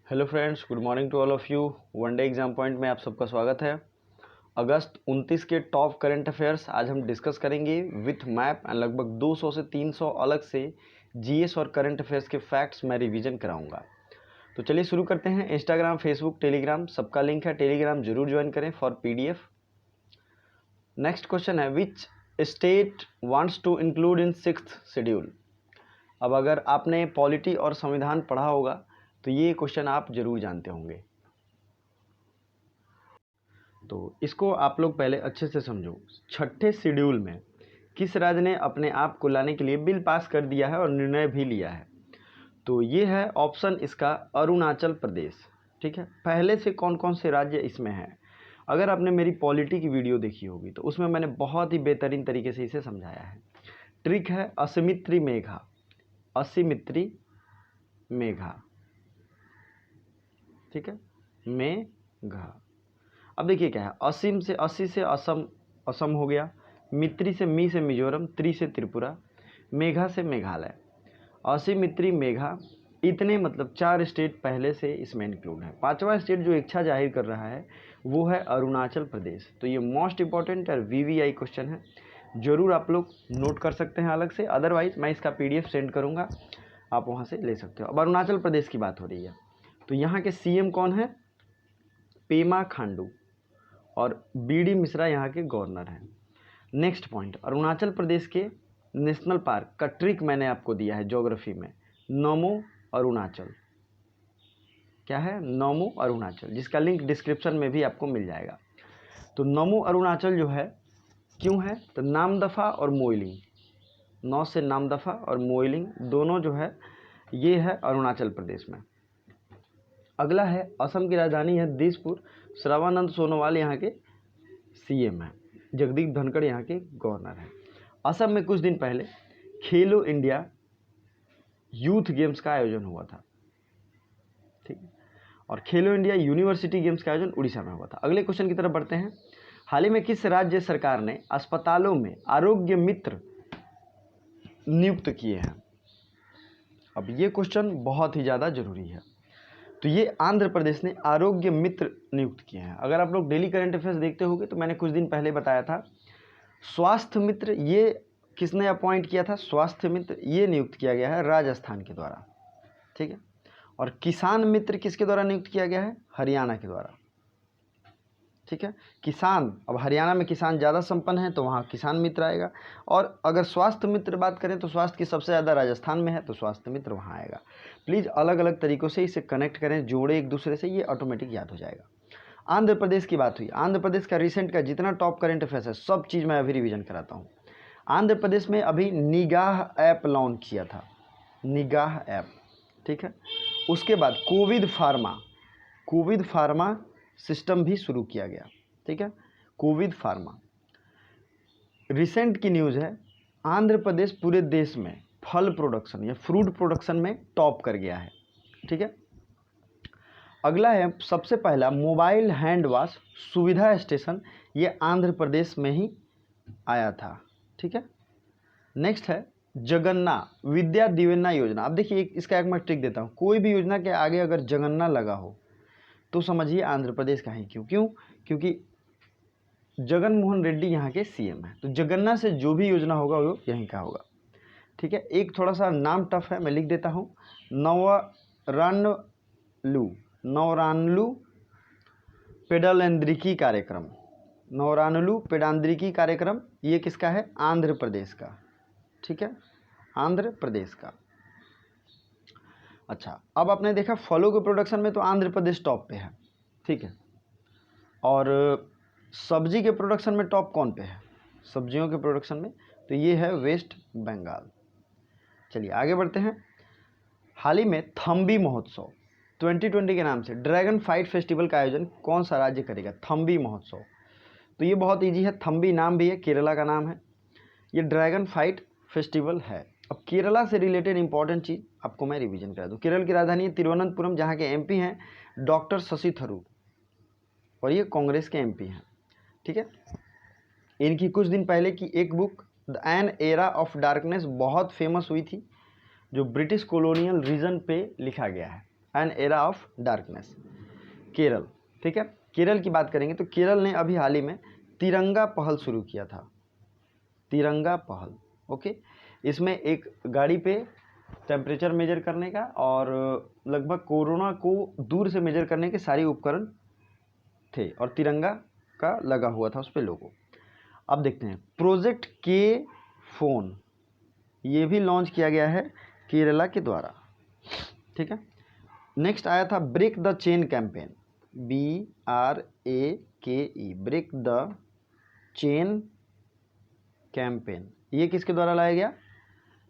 Hello friends, good morning to all of you. One day exam point में आप सबका स्वागत है। अगस्त 29 के टॉप करंट अफेयर्स आज हम डिस्कस करेंगे विथ मैप एंड लगभग 200 से 300 अलग से जीएस और करंट अफेयर्स के फैक्ट्स मैं रिवीजन कराऊंगा। तो चलिए शुरू करते हैं। इंस्टाग्राम, फेसबुक, टेलीग्राम सबका लिंक है, टेलीग्राम जरूर ज्वाइन करें फॉर पीडीएफ। नेक्स्ट क्वेश्चन है, which state wants to include in 6th schedule. अब अगर आपने पॉलिटी और संविधान पढ़ा होगा तो ये क्वेश्चन आप जरूर जानते होंगे। तो इसको आप लोग पहले अच्छे से समझो। 6ठे शेड्यूल में किस राज्य ने अपने आप को लाने के लिए बिल पास कर दिया है और निर्णय भी लिया है? तो ये है ऑप्शन इसका अरुणाचल प्रदेश। ठीक है, पहले से कौन कौन से राज्य इसमें हैं? अगर आपने मेरी पॉलिटी की वीडियो देखी होगी तो उसमें मैंने बहुत ही बेहतरीन तरीके से इसे समझाया है। ट्रिक है असिमित्री मेघा, असिमित्री मेघा। ठीक है, मेघा। अब देखिए क्या है, असीम से 80 से असम, असम हो गया। मित्री से मी से मिजोरम, त्रि से त्रिपुरा, मेघा से मेघालय। असीम, मित्री, मेघा, इतने मतलब 4 स्टेट पहले से इसमें इंक्लूड है। 5वां स्टेट जो इच्छा जाहिर कर रहा है वो है अरुणाचल प्रदेश। तो ये मोस्ट इंपॉर्टेंट और वीवीआई क्वेश्चन है, जरूर आप लोग नोट कर सकते हैं अलग से। अदरवाइज मैं इसका पीडीएफ सेंड करूँगा, आप वहाँ से ले सकते हो। अब अरुणाचल प्रदेश की बात हो रही है तो यहाँ के सीएम कौन है? पेमा खांडू, और बीडी मिश्रा यहाँ के गवर्नर हैं। नेक्स्ट पॉइंट, अरुणाचल प्रदेश के नेशनल पार्क का ट्रिक मैंने आपको दिया है ज्योग्राफी में, नमो अरुणाचल। क्या है? नमो अरुणाचल, जिसका लिंक डिस्क्रिप्शन में भी आपको मिल जाएगा। तो नमो अरुणाचल जो है क्यों है? तो नामदफा और मोइलिंग, नौ से नामदफा और मोइलिंग दोनों जो है ये है अरुणाचल प्रदेश में। अगला है असम की राजधानी है दिसपुर, श्रवानंद सोनोवाल यहाँ के सीएम हैं, जगदीप धनखड़ यहाँ के गवर्नर हैं। असम में कुछ दिन पहले खेलो इंडिया यूथ गेम्स का आयोजन हुआ था। ठीक है, और खेलो इंडिया यूनिवर्सिटी गेम्स का आयोजन उड़ीसा में हुआ था। अगले क्वेश्चन की तरफ बढ़ते हैं। हाल ही में किस राज्य सरकार ने अस्पतालों में आरोग्य मित्र नियुक्त किए हैं? अब ये क्वेश्चन बहुत ही ज़्यादा जरूरी है। तो ये आंध्र प्रदेश ने आरोग्य मित्र नियुक्त किए हैं। अगर आप लोग डेली करंट अफेयर्स देखते होंगे तो मैंने कुछ दिन पहले बताया था स्वास्थ्य मित्र ये किसने अपॉइंट किया था? स्वास्थ्य मित्र ये नियुक्त किया गया है राजस्थान के द्वारा। ठीक है, और किसान मित्र किसके द्वारा नियुक्त किया गया है? हरियाणा के द्वारा। ठीक है, किसान, अब हरियाणा में किसान ज़्यादा संपन्न है तो वहाँ किसान मित्र आएगा। और अगर स्वास्थ्य मित्र बात करें तो स्वास्थ्य की सबसे ज़्यादा राजस्थान में है तो स्वास्थ्य मित्र वहाँ आएगा। प्लीज़ अलग अलग तरीक़ों से इसे कनेक्ट करें, जोड़े एक दूसरे से, ये ऑटोमेटिक याद हो जाएगा। आंध्र प्रदेश की बात हुई। आंध्र प्रदेश का रिसेंट का जितना टॉप करंट अफेयर्स है सब चीज़ मैं अभी रिवीजन कराता हूँ। आंध्र प्रदेश में अभी निगाह ऐप लॉन्च किया था, निगाह ऐप। ठीक है, उसके बाद कोविड फार्मा सिस्टम भी शुरू किया गया। ठीक है, कोविड फार्मा। रिसेंट की न्यूज़ है, आंध्र प्रदेश पूरे देश में फल प्रोडक्शन या फ्रूट प्रोडक्शन में टॉप कर गया है। ठीक है, अगला है सबसे पहला मोबाइल हैंड वॉश सुविधा स्टेशन, ये आंध्र प्रदेश में ही आया था। ठीक है, नेक्स्ट है जगन्ना विद्या दिवेना योजना। अब देखिए इसका एक मैं ट्रिक देता हूँ, कोई भी योजना के आगे अगर जगन्ना लगा हो तो समझिए आंध्र प्रदेश का ही। क्योंकि जगन मोहन रेड्डी यहाँ के सीएम हैं, तो जगन्ना से जो भी योजना होगा वो यहीं का होगा। ठीक है, एक थोड़ा सा नाम टफ है, मैं लिख देता हूँ, नवरानलू पेडलेंद्रिकी कार्यक्रम, नवरानलू पेडांद्रिकी कार्यक्रम, ये किसका है? आंध्र प्रदेश का। ठीक है, आंध्र प्रदेश का। अच्छा, अब आपने देखा फलों के प्रोडक्शन में तो आंध्र प्रदेश टॉप पे है। ठीक है, और सब्जी के प्रोडक्शन में टॉप कौन पे है? सब्जियों के प्रोडक्शन में तो ये है वेस्ट बंगाल। चलिए आगे बढ़ते हैं। हाल ही में थम्बी महोत्सव 2020 के नाम से ड्रैगन फाइट फेस्टिवल का आयोजन कौन सा राज्य करेगा? थम्बी महोत्सव। तो ये बहुत इजी है, थम्बी नाम भी है, केरला का नाम है, ये ड्रैगन फाइट फेस्टिवल है। अब केरला से रिलेटेड इंपॉर्टेंट चीज़ आपको मैं रिवीजन करा दूँ। केरल की राजधानी है तिरुवनंतपुरम, जहाँ के एमपी हैं डॉक्टर शशि थरूर, और ये कांग्रेस के एमपी हैं। ठीक है, इनकी कुछ दिन पहले की एक book the an era of darkness बहुत फेमस हुई थी, जो ब्रिटिश कॉलोनियल रीजन पे लिखा गया है। An era of darkness. Kerala, ठीक है, केरल की बात करेंगे तो केरल ने अभी हाल ही में तिरंगा पहल शुरू किया था, तिरंगा पहल। ओके, इसमें एक गाड़ी पे टेम्परेचर मेजर करने का और लगभग कोरोना को दूर से मेजर करने के सारे उपकरण थे और तिरंगा का लगा हुआ था उस पर लोगो। अब देखते हैं प्रोजेक्ट के फोन, ये भी लॉन्च किया गया है केरला के द्वारा, ठीक है। नेक्स्ट आया था break the chain campaign, BRAKE, break the chain campaign. ये किसके द्वारा लाया गया?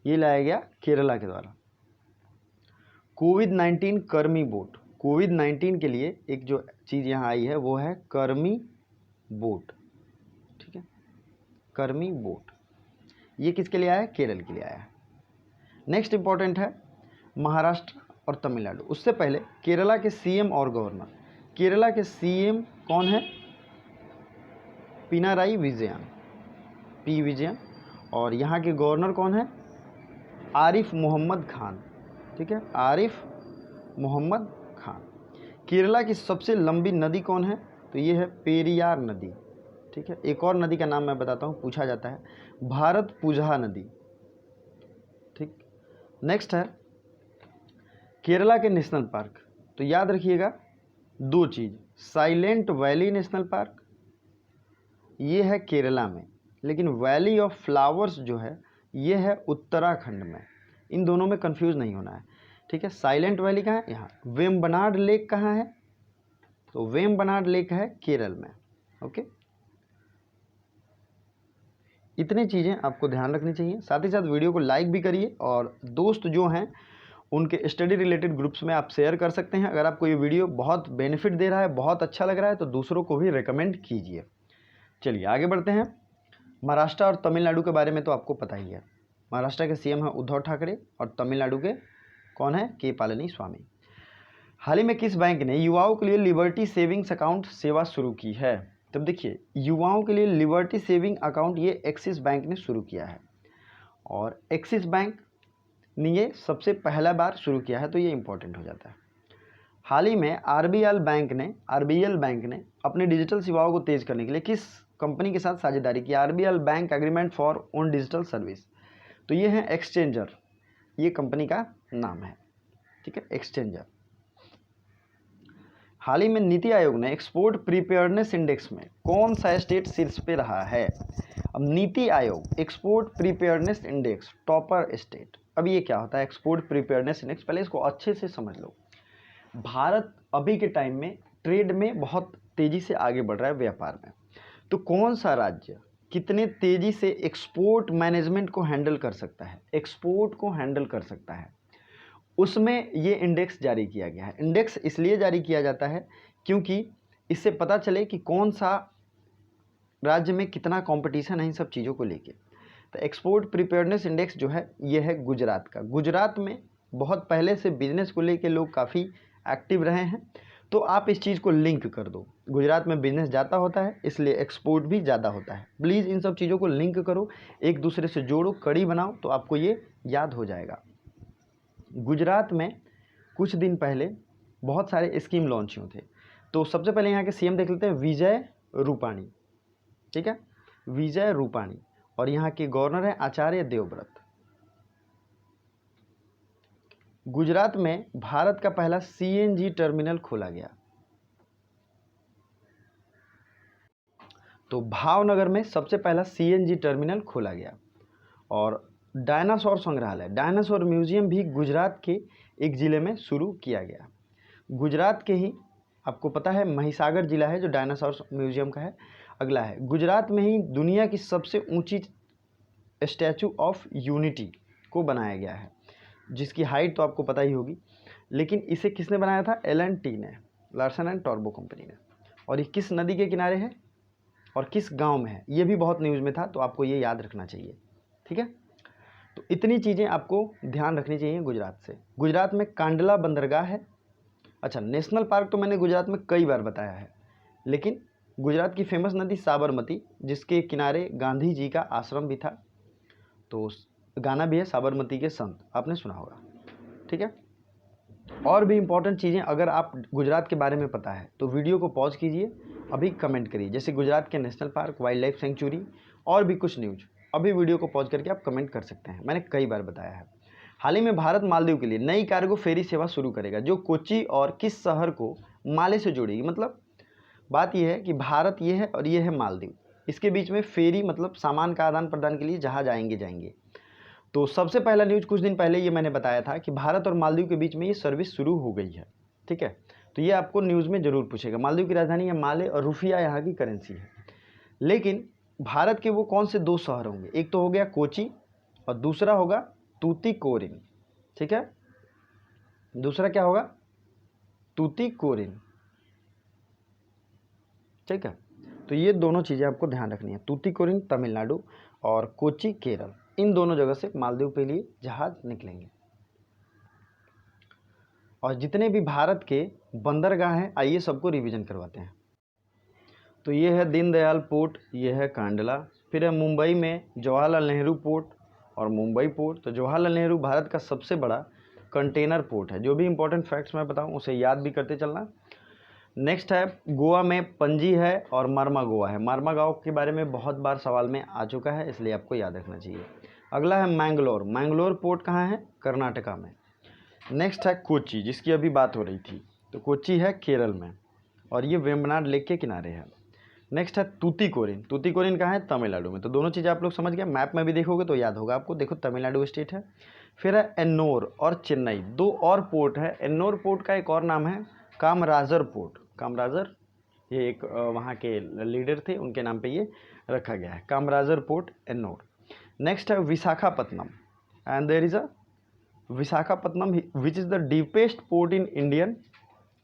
ये लाया गया केरला के द्वारा। कोविड-19 कर्मी बोट, कोविड-19 के लिए एक जो चीज़ यहाँ आई है वो है कर्मी बोट, ठीक है, कर्मी बोट। ये किसके लिए आया है? केरल के लिए आया है। नेक्स्ट इंपॉर्टेंट है महाराष्ट्र और तमिलनाडु। उससे पहले केरला के CM और गवर्नर, केरला के CM कौन है? पिनाराई विजयन, P विजयन, और यहाँ के गवर्नर कौन है? आरिफ मोहम्मद खान, ठीक है, आरिफ मोहम्मद खान। केरला की सबसे लंबी नदी कौन है? तो ये है पेरियार नदी, ठीक है। एक और नदी का नाम मैं बताता हूँ, पूछा जाता है, भारतपुझा नदी, ठीक। नेक्स्ट है केरला के नेशनल पार्क। तो याद रखिएगा दो चीज़, साइलेंट वैली नेशनल पार्क ये है केरला में, लेकिन वैली ऑफ फ्लावर्स जो है ये है उत्तराखंड में। इन दोनों में कंफ्यूज नहीं होना है, ठीक है। साइलेंट वैली कहाँ है? यहाँ। वेम्बनाड लेक कहाँ है? तो वेम्बनाड लेक है केरल में, ओके। इतनी चीज़ें आपको ध्यान रखनी चाहिए। साथ ही साथ वीडियो को लाइक भी करिए और दोस्त जो हैं उनके स्टडी रिलेटेड ग्रुप्स में आप शेयर कर सकते हैं। अगर आपको ये वीडियो बहुत बेनिफिट दे रहा है, बहुत अच्छा लग रहा है, तो दूसरों को भी रिकमेंड कीजिए। चलिए आगे बढ़ते हैं। महाराष्ट्र और तमिलनाडु के बारे में तो आपको पता ही है। महाराष्ट्र के CM हैं उद्धव ठाकरे और तमिलनाडु के कौन है? के पलानीस्वामी। हाल ही में किस बैंक ने युवाओं के लिए लिबर्टी सेविंग्स अकाउंट सेवा शुरू की है? तब देखिए युवाओं के लिए लिबर्टी सेविंग अकाउंट ये एक्सिस बैंक ने शुरू किया है, और एक्सिस बैंक ने ये सबसे पहला बार शुरू किया है, तो ये इंपॉर्टेंट हो जाता है। हाल ही में RBL बैंक ने अपने डिजिटल सेवाओं को तेज करने के लिए किस कंपनी के साथ साझेदारी की? RBL bank agreement for on digital service. तो ये है एक्सचेंजर, ये कंपनी का नाम है, ठीक है, एक्सचेंजर। हाल ही में नीति आयोग ने एक्सपोर्ट प्रीपेयर्डनेस इंडेक्स में कौन सा स्टेट शीर्ष पे रहा है? अब NITI Aayog export प्रीपेयर्डनेस index topper state. अब ये क्या होता है एक्सपोर्ट प्रीपेयर्डनेस इंडेक्स? पहले इसको अच्छे से समझ लो। भारत अभी के टाइम में ट्रेड में बहुत तेजी से आगे बढ़ रहा है, व्यापार में। तो कौन सा राज्य कितने तेजी से एक्सपोर्ट मैनेजमेंट को हैंडल कर सकता है, एक्सपोर्ट को हैंडल कर सकता है, उसमें ये इंडेक्स जारी किया गया है। इंडेक्स इसलिए जारी किया जाता है क्योंकि इससे पता चले कि कौन सा राज्य में कितना कंपटीशन है इन सब चीज़ों को लेके। तो एक्सपोर्ट प्रिपेयर्डनेस इंडेक्स जो है ये है गुजरात का। गुजरात में बहुत पहले से बिजनेस को लेके लोग काफ़ी एक्टिव रहे हैं, तो आप इस चीज़ को लिंक कर दो। गुजरात में बिजनेस ज़्यादा होता है इसलिए एक्सपोर्ट भी ज़्यादा होता है। प्लीज़ इन सब चीज़ों को लिंक करो, एक दूसरे से जोड़ो, कड़ी बनाओ, तो आपको ये याद हो जाएगा। गुजरात में कुछ दिन पहले बहुत सारे स्कीम लॉन्च हुए थे। तो सबसे पहले यहाँ के CM देख लेते हैं, विजय रूपाणी, ठीक है, विजय रूपाणी। और यहाँ के गवर्नर हैं आचार्य देवव्रत। गुजरात में भारत का पहला CNG टर्मिनल खोला गया। तो भावनगर में सबसे पहला CNG टर्मिनल खोला गया। और डायनासोर संग्रहालय, डायनासोर म्यूजियम भी गुजरात के एक ज़िले में शुरू किया गया। गुजरात के ही आपको पता है महिसागर जिला है जो डायनासोर म्यूजियम का है। अगला है गुजरात में ही दुनिया की सबसे ऊंची स्टैचू ऑफ यूनिटी को बनाया गया है, जिसकी हाइट तो आपको पता ही होगी, लेकिन इसे किसने बनाया था? L&T ने, लार्सन एंड टॉर्बो कंपनी ने। और ये किस नदी के किनारे है और किस गांव में है? ये भी बहुत न्यूज़ में था, तो आपको ये याद रखना चाहिए, ठीक है। तो इतनी चीज़ें आपको ध्यान रखनी चाहिए गुजरात से। गुजरात में कांडला बंदरगाह है। अच्छा, नेशनल पार्क तो मैंने गुजरात में कई बार बताया है, लेकिन गुजरात की फेमस नदी साबरमती, जिसके किनारे गांधी जी का आश्रम भी था, तो गाना भी है साबरमती के संत, आपने सुना होगा, ठीक है। और भी इम्पोर्टेंट चीज़ें अगर आप गुजरात के बारे में पता है तो वीडियो को पॉज कीजिए, अभी कमेंट करिए, जैसे गुजरात के national park, wild life sanctuary और भी कुछ न्यूज, अभी वीडियो को पॉज करके आप कमेंट कर सकते हैं। मैंने कई बार बताया है। हाल ही में भारत मालदीव के लिए नई कार्गो फेरी सेवा शुरू करेगा जो कोच्चि और किस शहर को माले से जोड़ेगी। मतलब बात यह है कि भारत ये है और ये है मालदीव, इसके बीच में फेरी मतलब सामान का आदान प्रदान के लिए जहाज जाएंगे। तो सबसे पहला न्यूज़ कुछ दिन पहले ये मैंने बताया था कि भारत और मालदीव के बीच में ये सर्विस शुरू हो गई है। ठीक है, तो ये आपको न्यूज़ में ज़रूर पूछेगा। मालदीव की राजधानी है माले और रुपया यहाँ की करेंसी है। लेकिन भारत के वो कौन से 2 शहर होंगे, एक तो हो गया कोची और दूसरा होगा तूतीकोरिन। ठीक है, दूसरा क्या होगा, तूतीकोरिन। ठीक है, तो ये दोनों चीज़ें आपको ध्यान रखनी है, तूतीकोरिन तमिलनाडु और कोची केरल, इन दोनों जगह से मालदीव के लिए जहाज निकलेंगे। और जितने भी भारत के बंदरगाह हैं आइए सबको रिवीजन करवाते हैं। तो ये है दीनदयाल पोर्ट, ये है कांडला, फिर है मुंबई में जवाहरलाल नेहरू पोर्ट और मुंबई पोर्ट। तो जवाहरलाल नेहरू भारत का सबसे बड़ा कंटेनर पोर्ट है। जो भी इंपॉर्टेंट फैक्ट्स मैं बताऊं उसे याद भी करते चलना। नेक्स्ट है गोवा में पणजी है और मार्मा गोवा है। मार्मा गांव के बारे में बहुत बार सवाल में आ चुका है, इसलिए आपको याद रखना चाहिए। अगला है मैंगलोर। मैंगलोर पोर्ट कहाँ है, कर्नाटका में। नेक्स्ट है कोच्चि, जिसकी अभी बात हो रही थी, तो कोच्चि है केरल में और ये वेम्बनाड लेक के किनारे है। नेक्स्ट है तूतीकोरिन। तूतीकोरिन कहाँ है, तमिलनाडु में। तो दोनों चीज़ें आप लोग समझ गए, मैप में भी देखोगे तो याद होगा आपको। देखो तमिलनाडु स्टेट है। फिर है एन्नोर और चेन्नई, 2 और पोर्ट है। एन्नोर पोर्ट का एक और नाम है कामराजर पोर्ट। कामराजर ये एक वहाँ के लीडर थे, उनके नाम पे ये रखा गया है, कामराजर पोर्ट एन्नोर। नेक्स्ट है Visakhapatnam and there is a Visakhapatnam which is the deepest port in Indian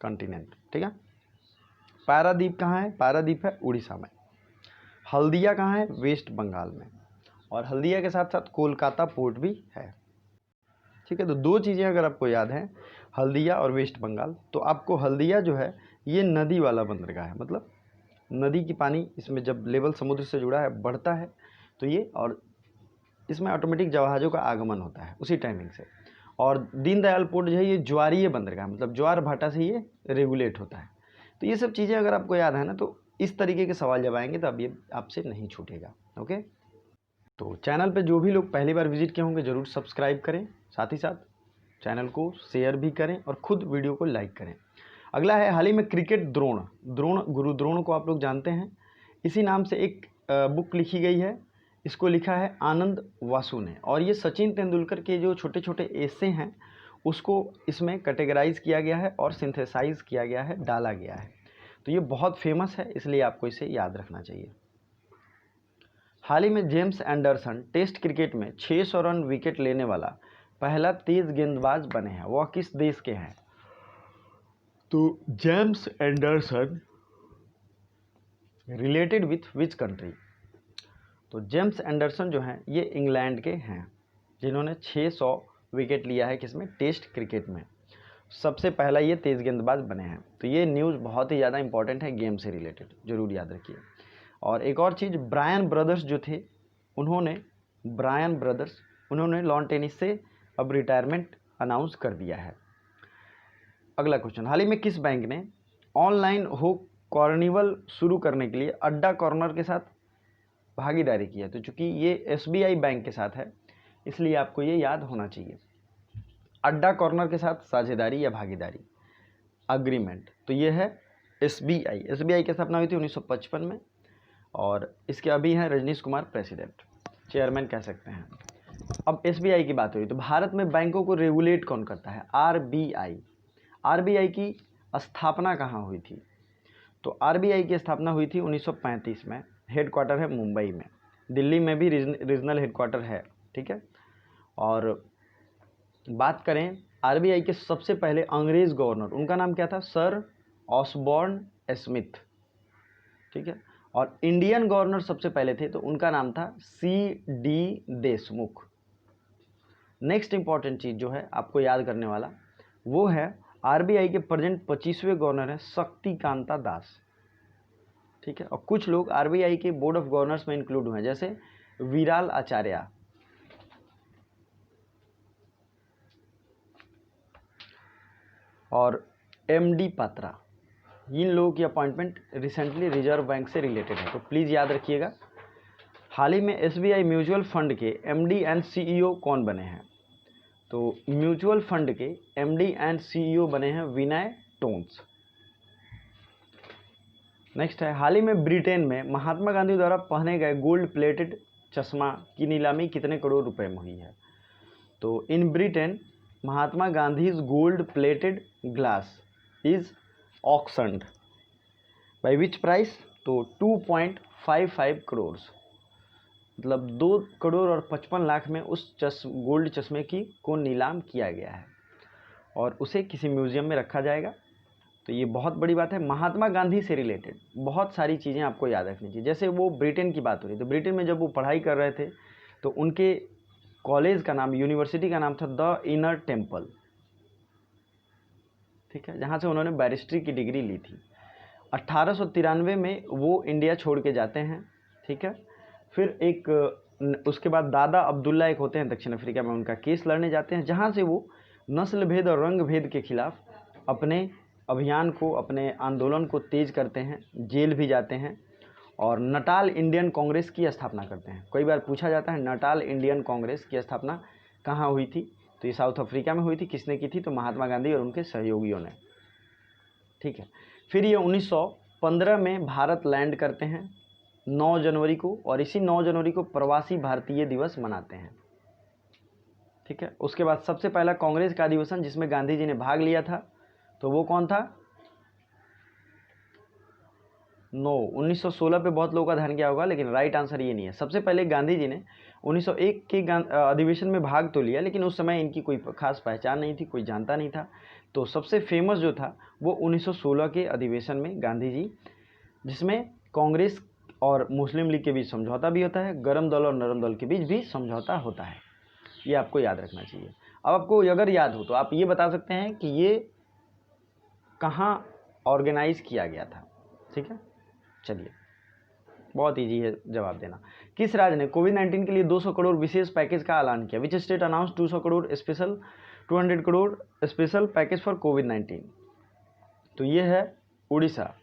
continent. ठीक है, पारादीप कहाँ है, पारादीप है उड़ीसा में। हल्दिया कहाँ है, वेस्ट बंगाल में। और हल्दिया के साथ साथ कोलकाता पोर्ट भी है। ठीक है, तो 2 चीज़ें अगर आपको याद हैं, हल्दिया और वेस्ट बंगाल, तो आपको हल्दिया जो है ये नदी वाला बंदरगाह है। मतलब नदी की पानी इसमें जब लेवल समुद्र से जुड़ा है बढ़ता है तो ये, और इसमें ऑटोमेटिक जहाज़ों का आगमन होता है उसी टाइमिंग से। और दीनदयाल पोर्ट जो है ये ज्वारीय बंदरगाह, मतलब ज्वार भाटा से ये रेगुलेट होता है। तो ये सब चीज़ें अगर आपको याद है ना, तो इस तरीके के सवाल जब आएंगे तो अब ये आपसे नहीं छूटेगा। ओके, तो चैनल पे जो भी लोग पहली बार विजिट किए होंगे ज़रूर सब्सक्राइब करें, साथ ही साथ चैनल को शेयर भी करें और खुद वीडियो को लाइक करें। अगला है हाल ही में क्रिकेट द्रोण। गुरु द्रोण को आप लोग जानते हैं, इसी नाम से एक बुक लिखी गई है। इसको लिखा है आनंद वासु ने, और ये सचिन तेंदुलकर के जो छोटे छोटे एसे हैं उसको इसमें कैटेगराइज किया गया है और सिंथेसाइज किया गया है, डाला गया है। तो ये बहुत फेमस है, इसलिए आपको इसे याद रखना चाहिए। हाल ही में जेम्स एंडरसन टेस्ट क्रिकेट में 600 रन विकेट लेने वाला पहला तेज गेंदबाज बने हैं। वह किस देश के हैं, तो James Anderson related with which country. तो जेम्स एंडरसन जो हैं ये इंग्लैंड के हैं, जिन्होंने 600 विकेट लिया है किसमें, टेस्ट क्रिकेट में। सबसे पहला ये तेज़ गेंदबाज बने हैं। तो ये न्यूज़ बहुत ही ज़्यादा इंपॉर्टेंट है, गेम से रिलेटेड, जरूर याद रखिए। और एक और चीज़, ब्रायन ब्रदर्स जो थे उन्होंने लॉन टेनिस से अब रिटायरमेंट अनाउंस कर दिया है। अगला क्वेश्चन, हाल ही में किस बैंक ने ऑनलाइन हो कॉर्निवल शुरू करने के लिए अड्डा कॉर्नर के साथ भागीदारी की है। तो चूंकि ये एसबीआई बैंक के साथ है इसलिए आपको ये याद होना चाहिए, अड्डा कॉर्नर के साथ साझेदारी या भागीदारी अग्रीमेंट। तो ये है एसबीआई की स्थापना हुई थी 1955 में और इसके अभी हैं रजनीश कुमार प्रेसिडेंट, चेयरमैन कह सकते हैं। अब एसबीआई की बात हुई तो भारत में बैंकों को रेगुलेट कौन करता है, आरबीआई। आरबीआई की स्थापना कहाँ हुई थी, तो आरबीआई की स्थापना हुई थी 1935 में। हेडक्वार्टर है मुंबई में, दिल्ली में भी रीजनल हेडक्वार्टर है। ठीक है, और बात करें आरबीआई के सबसे पहले अंग्रेज गवर्नर, उनका नाम क्या था, सर ऑसबॉर्न स्मिथ। ठीक है, और इंडियन गवर्नर सबसे पहले थे तो उनका नाम था सी.डी. देशमुख। नेक्स्ट इंपॉर्टेंट चीज़ जो है आपको याद करने वाला वो है आरबीआई के प्रेजेंट 25वें गवर्नर हैं शक्तिकांता दास। ठीक है, और कुछ लोग आरबीआई के बोर्ड ऑफ गवर्नर्स में इंक्लूड हुए हैं, जैसे विराल आचार्य। और MD पात्रा, इन लोगों की अपॉइंटमेंट रिसेंटली रिजर्व बैंक से रिलेटेड है, तो प्लीज़ याद रखिएगा। हाल ही में SBI म्यूचुअल फंड के MD एंड CEO कौन बने हैं? तो म्यूचुअल फंड के MD एंड CEO बने हैं विनय टोन्स। नेक्स्ट है, हाल ही में ब्रिटेन में महात्मा गांधी द्वारा पहने गए गोल्ड प्लेटेड चश्मा की नीलामी कितने करोड़ रुपए में हुई है? तो in Britain Mahatma Gandhi's gold plated glass is auctioned by which price? तो 2.55 करोड़, मतलब 2 करोड़ और 55 लाख में उस गोल्ड चश्मे की को नीलाम किया गया है और उसे किसी म्यूजियम में रखा जाएगा। तो ये बहुत बड़ी बात है। महात्मा गांधी से रिलेटेड बहुत सारी चीज़ें आपको याद रखनी चाहिए। जैसे वो ब्रिटेन की बात हो रही, तो ब्रिटेन में जब वो पढ़ाई कर रहे थे तो उनके कॉलेज का नाम, यूनिवर्सिटी का नाम था द इनर टेम्पल, ठीक है, जहाँ से उन्होंने बैरिस्ट्री की डिग्री ली थी। 1893 में वो इंडिया छोड़ के जाते हैं, ठीक है। फिर उसके बाद दादा अब्दुल्ला एक होते हैं दक्षिण अफ्रीका में, उनका केस लड़ने जाते हैं, जहाँ से वो नस्ल भेद और रंग भेद के खिलाफ अपने अभियान को, अपने आंदोलन को तेज करते हैं, जेल भी जाते हैं और नटाल इंडियन कांग्रेस की स्थापना करते हैं। कई बार पूछा जाता है नटाल इंडियन कांग्रेस की स्थापना कहाँ हुई थी? तो ये साउथ अफ्रीका में हुई थी। किसने की थी? तो महात्मा गांधी और उनके सहयोगियों ने, ठीक है। फिर ये 1915 में भारत लैंड करते हैं 9 जनवरी को, और इसी 9 जनवरी को प्रवासी भारतीय दिवस मनाते हैं, ठीक है। उसके बाद सबसे पहला कांग्रेस का अधिवेशन जिसमें गांधी जी ने भाग लिया था, तो वो कौन था? 1916 पे बहुत लोगों का ध्यान गया होगा, लेकिन राइट आंसर ये नहीं है। सबसे पहले गांधी जी ने 1901 के अधिवेशन में भाग तो लिया, लेकिन उस समय इनकी कोई खास पहचान नहीं थी, कोई जानता नहीं था। तो सबसे फेमस जो था वो 1916 के अधिवेशन में गांधी जी, जिसमें कांग्रेस और मुस्लिम लीग के बीच समझौता भी होता है, गरम दल और नरम दल के बीच भी समझौता होता है। ये आपको याद रखना चाहिए। अब आपको अगर याद हो तो आप ये बता सकते हैं कि ये कहाँ ऑर्गेनाइज किया गया था, ठीक है। चलिए, बहुत इजी है जवाब देना। किस राज्य ने कोविड-19 के लिए 200 करोड़ विशेष पैकेज का ऐलान किया? Which state announce 200 crore special 200 crore special package for covid? तो ये है उड़ीसा।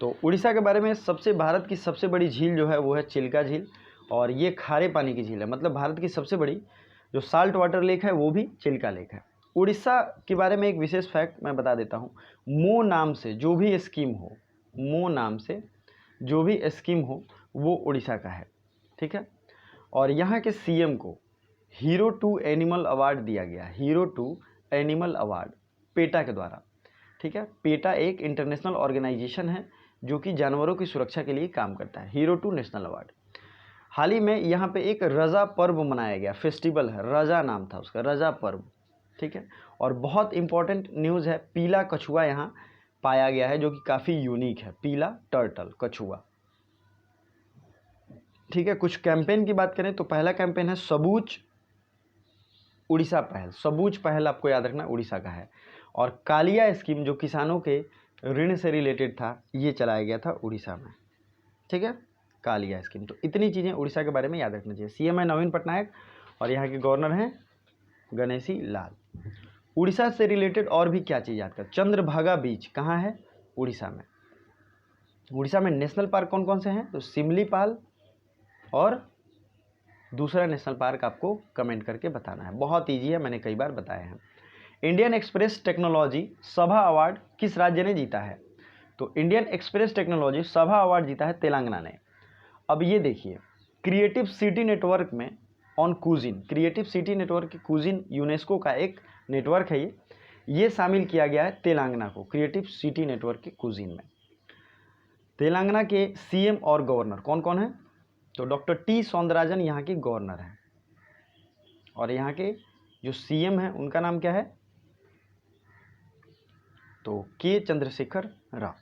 तो उड़ीसा के बारे में भारत की सबसे बड़ी झील जो है वो है चिल्का झील, और ये खारे पानी की झील है। मतलब भारत की सबसे बड़ी जो साल्ट वाटर लेक है वो भी चिल्का लेक है। उड़ीसा के बारे में एक विशेष फैक्ट मैं बता देता हूँ। मो नाम से जो भी स्कीम हो, मो नाम से जो भी स्कीम हो वो उड़ीसा का है, ठीक है। और यहाँ के CM को हीरो टू एनिमल अवार्ड दिया गया, hero to animal award PETA के द्वारा, ठीक है। पेटा एक इंटरनेशनल ऑर्गेनाइजेशन है जो कि जानवरों की सुरक्षा के लिए काम करता है। Hero to national award. हाल ही में यहाँ पे एक रजा पर्व मनाया गया, फेस्टिवल है, रजा नाम था उसका, रजा पर्व, ठीक है। और बहुत इंपॉर्टेंट न्यूज़ है, पीला कछुआ यहाँ पाया गया है जो कि काफ़ी यूनिक है, पीला टर्टल कछुआ, ठीक है। कुछ कैंपेन की बात करें तो पहला कैंपेन है सबूज उड़ीसा पहल। सबूज पहल आपको याद रखना उड़ीसा का है। और कालिया स्कीम जो किसानों के ऋण से रिलेटेड था, ये चलाया गया था उड़ीसा में, ठीक है, कालिया स्कीम। तो इतनी चीज़ें उड़ीसा के बारे में याद रखना चाहिए। CM है नवीन पटनायक और यहाँ के गवर्नर हैं गणेशी लाल। उड़ीसा से रिलेटेड और भी क्या चीज़ याद कर? चंद्रभागा बीच कहाँ है? उड़ीसा में। उड़ीसा में नेशनल पार्क कौन कौन से हैं? तो सिमलीपाल और दूसरा नेशनल पार्क आपको कमेंट करके बताना है, बहुत ईजी है, मैंने कई बार बताया है। इंडियन एक्सप्रेस टेक्नोलॉजी सभा अवार्ड किस राज्य ने जीता है? तो इंडियन एक्सप्रेस टेक्नोलॉजी सभा अवार्ड जीता है तेलंगाना ने। अब ये देखिए, क्रिएटिव सिटी नेटवर्क में on cuisine, creative city network की कुजिन यूनेस्को का एक नेटवर्क है, ये शामिल किया गया है तेलंगाना को क्रिएटिव सिटी नेटवर्क की कुजिन में। तेलंगाना के CM और गवर्नर कौन कौन है? तो डॉक्टर T सौंदराजन यहाँ के गवर्नर हैं, और यहाँ के जो CM हैं उनका नाम क्या है? तो K चंद्रशेखर राव।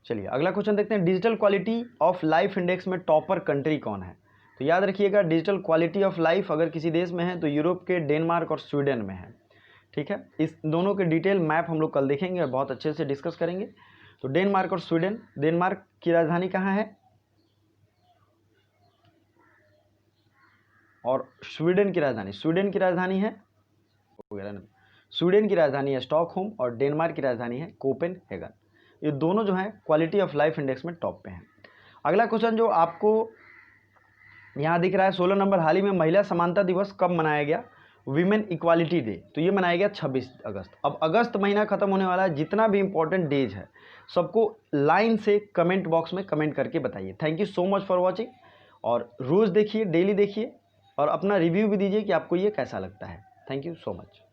चलिए अगला क्वेश्चन देखते हैं। Digital quality of life index में टॉपर कंट्री कौन है? तो याद रखिएगा, डिजिटल क्वालिटी ऑफ लाइफ अगर किसी देश में है तो यूरोप के डेनमार्क और स्वीडन में है, ठीक है। इस दोनों के डिटेल मैप हम लोग कल देखेंगे और बहुत अच्छे से डिस्कस करेंगे। तो डेनमार्क और स्वीडन, डेनमार्क की राजधानी कहाँ है और स्वीडन की राजधानी है स्वीडन की राजधानी है स्टॉकहोम और डेनमार्क की राजधानी है कोपेनहेगन। ये दोनों जो हैं क्वालिटी ऑफ लाइफ इंडेक्स में टॉप पे हैं। अगला क्वेश्चन जो आपको यहाँ दिख रहा है 16 नंबर, हाल ही में महिला समानता दिवस कब मनाया गया? वीमेन इक्वालिटी डे, तो ये मनाया गया 26 अगस्त। अब अगस्त महीना खत्म होने वाला है, जितना भी इंपॉर्टेंट डेज है सबको लाइन से कमेंट बॉक्स में कमेंट करके बताइए। Thank you so much for watching, और रोज़ देखिए, डेली देखिए, और अपना रिव्यू भी दीजिए कि आपको ये कैसा लगता है। Thank you so much.